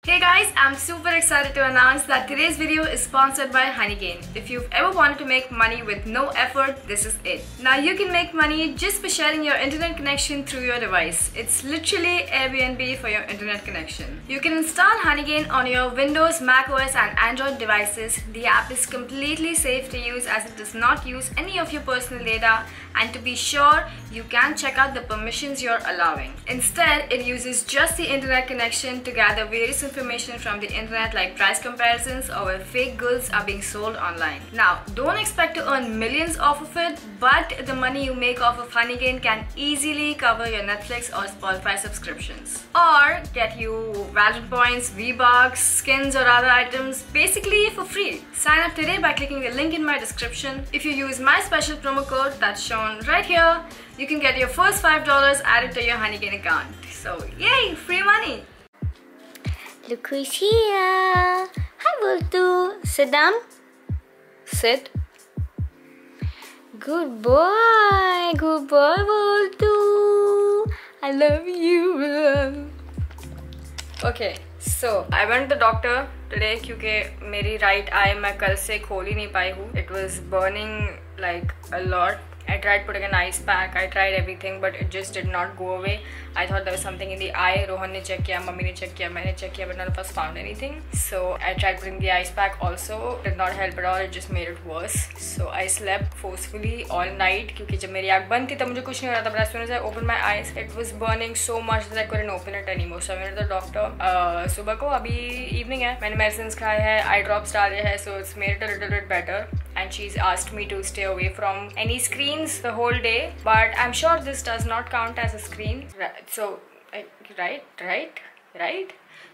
Hey guys, I'm super excited to announce that today's video is sponsored by Honeygain. If you've ever wanted to make money with no effort, this is it. Now you can make money just by sharing your internet connection through your device. It's literally Airbnb for your internet connection. You can install Honeygain on your Windows, macOS and Android devices. The app is completely safe to use as it does not use any of your personal data, and to be sure, you can check out the permissions you're allowing. Instead, it uses just the internet connection to gather various information from the internet like price comparisons or where fake goods are being sold online. Now, don't expect to earn millions off of it, but the money you make off of Honeygain can easily cover your Netflix or Spotify subscriptions. Or get you Valorant points, V-Bucks, skins or other items basically for free. Sign up today by clicking the link in my description. If you use my special promo code that's shown right here, you can get your first $5 added to your Honeygain account. So yay, free money! Look who's here. Hi, Voltu. Sit down. Sit. Good boy. Good boy, Voltu. I love you. Okay, so I went to the doctor today क्योंकि मेरी right eye मैं कल से खोल ही नहीं पाई हूँ. It was burning like a lot. I tried putting an ice pack, I tried everything, but it just did not go away. I thought there was something in the eye. Rohan ne check kiya, mummy ne check kiya, maine check kiya, but none of us found anything. So I tried putting the ice pack also. Did not help at all. It just made it worse. So I slept forcefully all night क्योंकि जब मेरी आँख बंद थी तब मुझे कुछ नहीं हो रहा था. But as soon as I opened my eyes, it was burning so much that I couldn't open it anymore. So I went to the doctor. सुबह को अभी evening है. मैंने medicines खाए हैं, eye drops डाले हैं, so it's made it a little bit better. And she's asked me to stay away from any screens the whole day, but I'm sure this does not count as a screen. So right,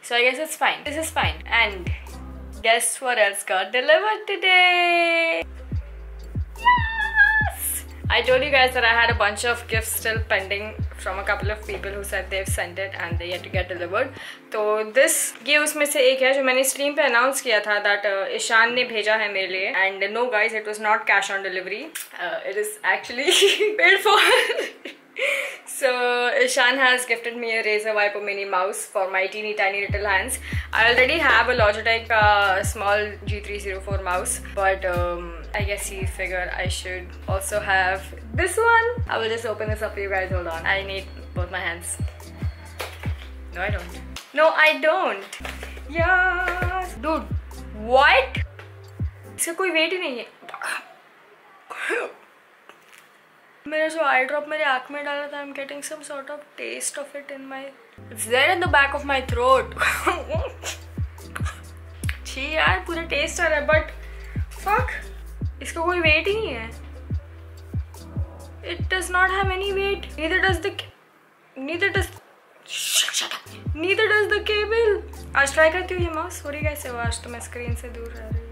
so I guess it's fine. This is fine. And guess what else got delivered today? Yes! I told you guys that I had a bunch of gifts still pending from a couple of people who said they've sent it and they yet to get delivered. तो this ये उसमें से एक है जो मैंने stream पे announce किया था that ईशान ने भेजा है मेरे लिए. And no guys, it was not cash on delivery. It is actually paid for. So Ishan has gifted me a Razer Viper Mini mouse for my teeny tiny little hands. I already have a Logitech small G304 mouse, but I guess he figured I should also have this one. I will just open this up for you guys. Hold on. I need both my hands. No, I don't. No, I don't. Yes. Dude, what? इसका कोई weight ही नहीं है. मेरा जो आई drop मेरे आँख में डाला था, I'm getting some sort of taste of it in my. It's there in the back of my throat. छी यार, पूरा टेस्ट आ रहा है, but fuck, इसका कोई weight ही नहीं है. It does not have any weight. Neither does the cable. आज ट्राई करती हूँ ये माउस. हो रही कैसे हो? आज तो मैं स्क्रीन से दूर रह रही हूँ.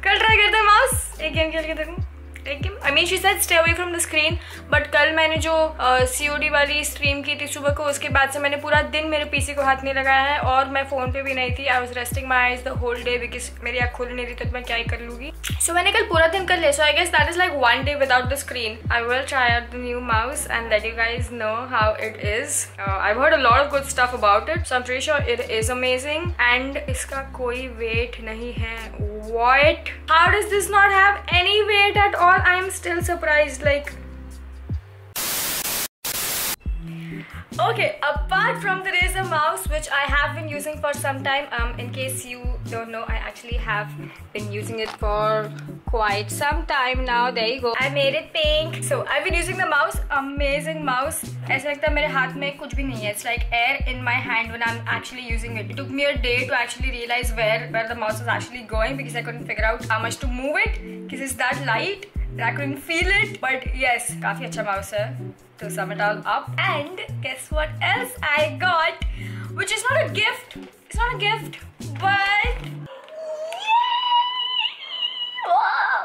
कल ट्राई करते हैं माउस. एक गेम खेल के देखूँ. I mean, she said stay away from the screen, but कल मैंने जो COD वाली स्ट्रीम की थी सुबह को, उसके बाद से मैंने पूरा दिन मेरे पीसी को हाथ नहीं लगाया है और मैं फ़ोन पे भी नहीं थी. I was resting my eyes the whole day because मेरी आँख खुल नहीं रही तो मैं क्या ही कर लूँगी. So मैंने कल पूरा दिन कर लिया. So I guess that is like one day without the screen. I will try out the new mouse and let you guys know how it is. I've heard a lot of good stuff about it, so I'm pretty sure it is amazing. And इसका कोई weight नहीं है. What? How does this not have any weight at all? I am still surprised. Like, okay, apart from the Razer mouse, which I have been using for some time, in case you don't know, I actually have been using it for quite some time now. There you go. I made it pink. So I've been using the mouse. Amazing mouse. ऐसा लगता है मेरे हाथ में कुछ भी नहीं है. It's like air in my hand when I'm actually using it. It took me a day to actually realize where the mouse was actually going because I couldn't figure out how much to move it because it's that light. I couldn't feel it, but yes, काफी अच्छा mouse है to sum it all up. And guess what else I got, which is not a gift. It's not a gift, but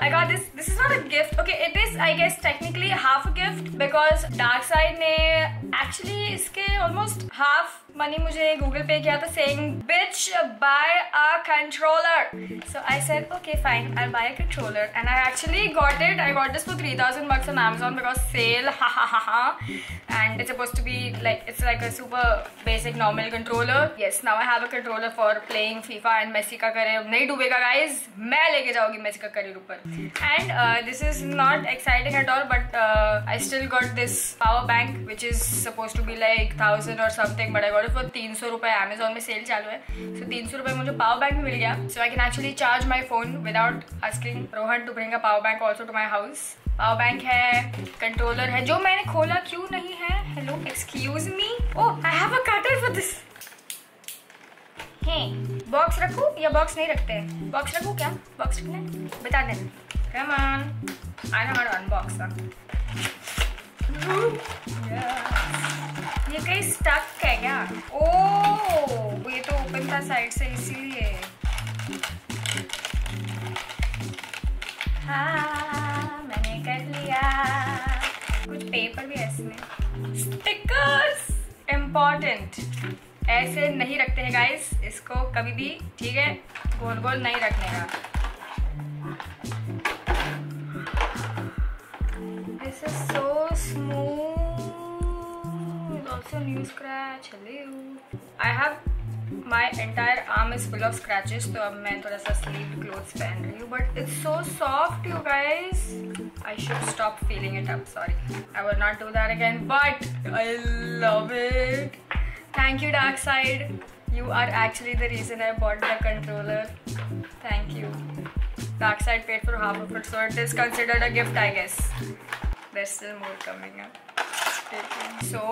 I got this. This is not a gift. Okay, it is, I guess, technically half a gift because Darkside ने actually इसके almost half money मुझे Google पे किया था saying bitch buy a controller. So I said okay fine, I'll buy a controller and I actually got it. I got this for 3,000 bucks on Amazon because sale, ha ha ha ha. And it's supposed to be like, it's like a super basic normal controller. Yes, now I have a controller for playing FIFA and Messi का career नहीं डूबेगा guys, मैं लेके जाऊंगी Messi का career ऊपर. And this is not exciting at all, but I still got this power bank which is supposed to be like 1,000 or something, but I got it for 300 रुपए. Amazon में cell चालू है, so 300 रुपए मुझे power bank मिल गया, so I can actually charge my phone without asking Rohan to bring a power bank also to my house. Power bank है, controller है जो मैंने खोला क्यों नहीं है. Hello excuse me. Oh I have a cutter for this. Box रखूं या बॉक्स नहीं रखते हैं? बॉक्स रखूं क्या? बॉक्स रखना है? बता देना. Come on, I know how to unbox. ये कहीं स्टक है क्या? ओह ये तो ओपन था साइड से इसीलिए. हाँ मैंने कर लिया. कुछ पेपर भी है इसमें. Stickers important. ऐसे नहीं रखते हैं गाइस इसको कभी भी, ठीक है? गोल गोल नहीं रखने का. This is so smooth. Also new scratch. Hello. I have my entire arm is full of scratches, तो अब मैं थोड़ा सा sleeved clothes पहन रही हूँ, but it's so soft you guys. I should stop feeling it up. Sorry, I will not do that again, but I love it. Thank you Dark Side. You are actually the reason I bought the controller. Thank you. Dark Side paid for half of it, so it is considered a gift, I guess. There's still more coming up. So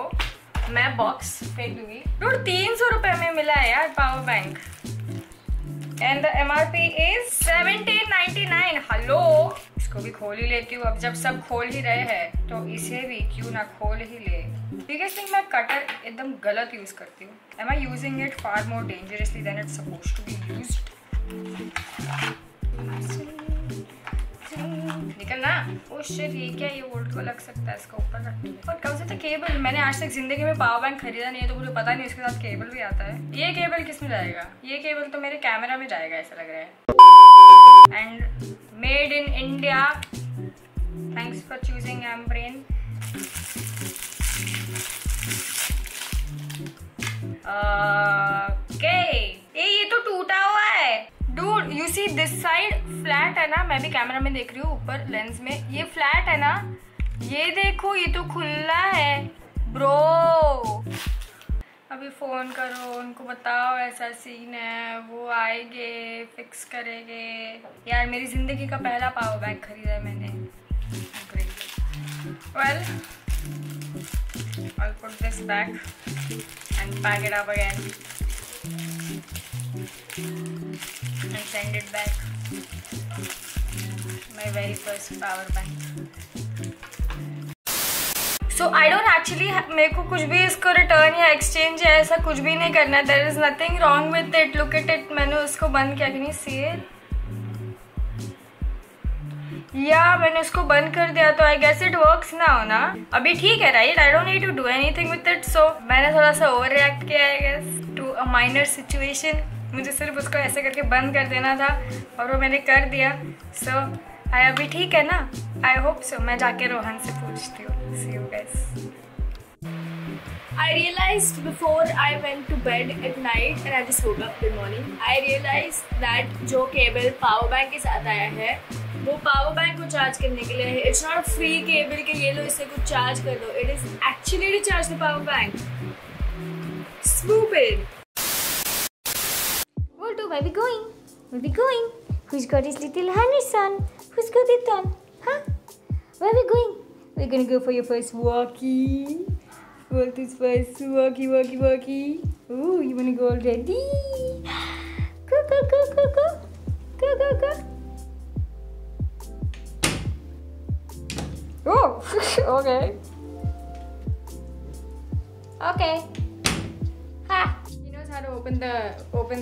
मैं box फेंक दूंगी. Dude 300 रुपए में मिला है यार power bank. And the MRP is 1799. Hello. इसको भी खोल ही लेती हूँ अब जब सब खोल ही रहे हैं, तो इसे भी क्यों ना खोल ही ले. बिगेस्ट थिंग, मैं कटर एकदम गलत यूज करती हूँ. Am I using it for more dangerously than it's supposed to be used. निकलना. ओह शिट, ये क्या? ये वोल्ट को लग सकता है, इसका ऊपर रखते हैं. और कब से तो केबल, मैंने आज तक जिंदगी में पावर बैंक खरीदा नहीं है, तो मुझे पता नहीं उसके साथ केबल भी आता है. ये केबल किस में जाएगा? ये केबल तो मेरे कैमरा में जाएगा ऐसा लग रहा है. And made in India. Thanks for choosing Ambrane. Okay. ये तो टूटा हुआ है. Dude, you see this side flat है ना? मैं भी कैमरा में देख रही हूँ ऊपर लेंस में. ये फ्लैट है ना? ये देखो ये तो खुला है ब्रो. अभी फोन करो उनको, बताओ ऐसा सीन है, वो आएंगे फिक्स करेंगे. यार मेरी जिंदगी का पहला पावर बैंक खरीदा है मैंने. Well, I'll put this back and pack it up again. And send it back. My very first power bank. So I don't actually मेरे को कुछ भी इसको रिटर्न या एक्सचेंज या ऐसा कुछ भी नहीं करना. There is nothing wrong with it. Look at it. मैंने उसको बंद किया. Can you see it? या मैंने उसको बंद कर दिया, तो आई गेस इट वर्क्स ना हो ना. अभी ठीक है right? I don't need to do anything with it. So मैंने थोड़ा सा ओवर रिएक्ट किया I guess to a minor situation. मुझे सिर्फ उसको ऐसे करके बंद कर देना था और वो मैंने कर दिया. सो आई अभी ठीक है ना? I hope so. मैं जाके रोहन से पूछती हूँ. See you guys. I realized before I went to bed at night and I just woke up in the morning. I realized that जो केबल पावर बैंक के साथ आया है वो पावर बैंक को चार्ज करने के लिए है. It's not a free cable के ये लो इससे कुछ चार्ज कर दो. It is actually to charge the power bank. Stupid. Waldo, where we going? Where we going? Who's got his little honey son? Who's got it on? Huh? Where we going? We're gonna go for your first walkie. Waldo's first walkie. Ooh, you wanna go already? Go. Go. Oh, okay. Ha! He knows how to open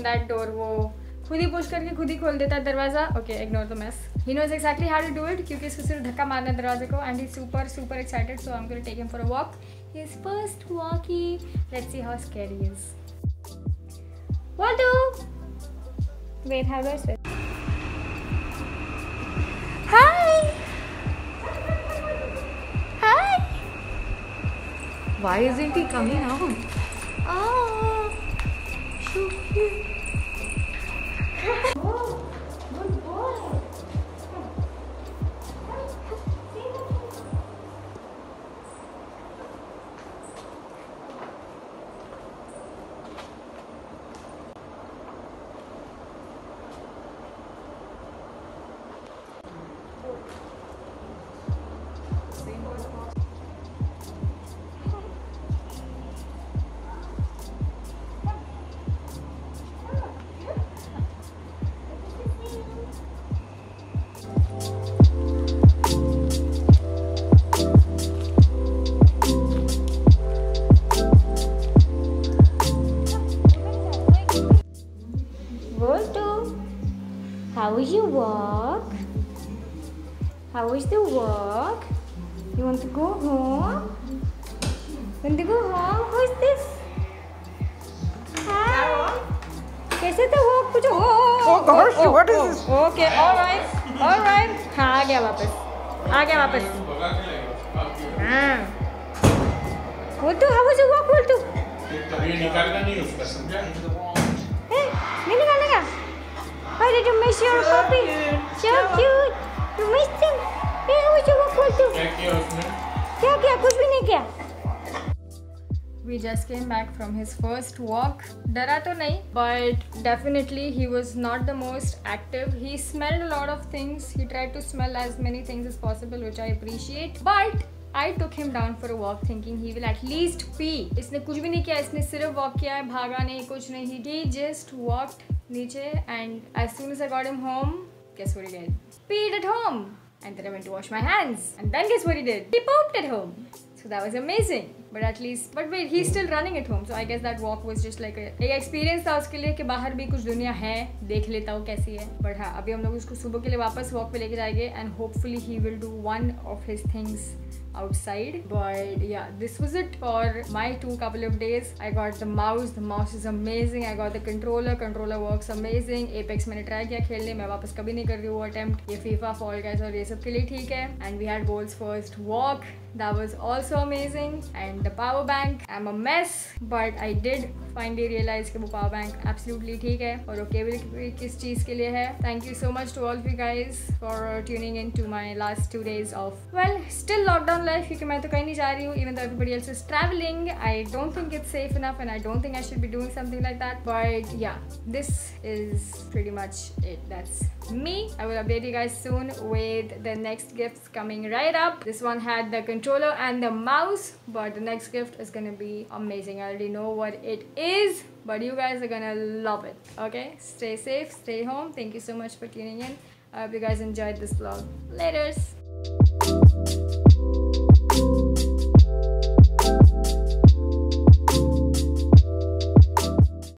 that door. वो खुद ही push करके खुद ही खोल देता है दरवाजा. Okay, ignore the mess. He knows exactly how to do it क्योंकि इसको सिर्फ धक्का मारना है दरवाजे को. And he's super excited, so I'm gonna take him for a walk. his first walkie. Let's see how scary he is. Waldo! Wait, how do I switch? Hi! Hi! Why isn't he coming out? Oh, so cute. Oh, good boy. How was your walk? How was the walk? You want to go home? Want to go home? Who's this? Hi. कैसे था walk? कुछ Oh gosh, what is this? Okay, all right. हाँ आ गया वापस. हाँ. बोलतू, how was your walk? बोलतू. ये निकालना नहीं उसका समझा? नहीं निकालने का. Why did you miss your puppy? So cute. You missed him. Hey, how was your walk? बोलतू. क्या किया उसने? क्या किया? कुछ भी नहीं किया. We just came back from his first walk. डरा तो नहीं, but definitely he was not the most active. He smelled a lot of things. He tried to smell as many things as possible, which I appreciate. But I took him down for a walk thinking he will at least pee. इसने कुछ भी नहीं किया, इसने सिर्फ walk किया है, भागा नहीं, कुछ नहीं. He just walked नीचे, and as soon as I got him home, guess what he did? Peed at home. And then I went to wash my hands. And then guess what he did? He pooped at home. So that was amazing. But at least, but wait, he's still running at home. So I guess that walk was just like a experience था उसके लिए कि बाहर भी कुछ दुनिया है, देख लेता हूँ कैसी है. But हाँ, अभी हम लोग उसको सुबह के लिए वापस walk पे लेके जाएंगे, and hopefully he will do one of his things outside. But yeah, this was it for my couple of days. I got the mouse. The mouse is amazing. I got the controller works amazing. Apex मैंने try किया खेलने, मैं वापस कभी नहीं कर रही हूँ attempt. ये FIFA, Fall Guys और ये सब के लिए ठीक है. And we had Bolt's first walk. That was also amazing. And the power bank, I'm a mess, but I did finally realize कि वो power bank absolutely ठीक है और वो केबल किस चीज़ के लिए है. Thank you so much to all of you guys for tuning in to my last 2 days of, well, still lockdown life, क्योंकि मैं तो कहीं नहीं जा रही हूँ. Even though everybody else is traveling, I don't think it's safe enough and I don't think I should be doing something like that. But yeah, this is pretty much it. That's me. I will update you guys soon with the next gifts coming right up. This one had the controller and the mouse, but the next gift is gonna be amazing. I already know what it is, but you guys are gonna love it. Okay, stay safe, stay home. Thank you so much for tuning in. I hope you guys enjoyed this vlog. Laters.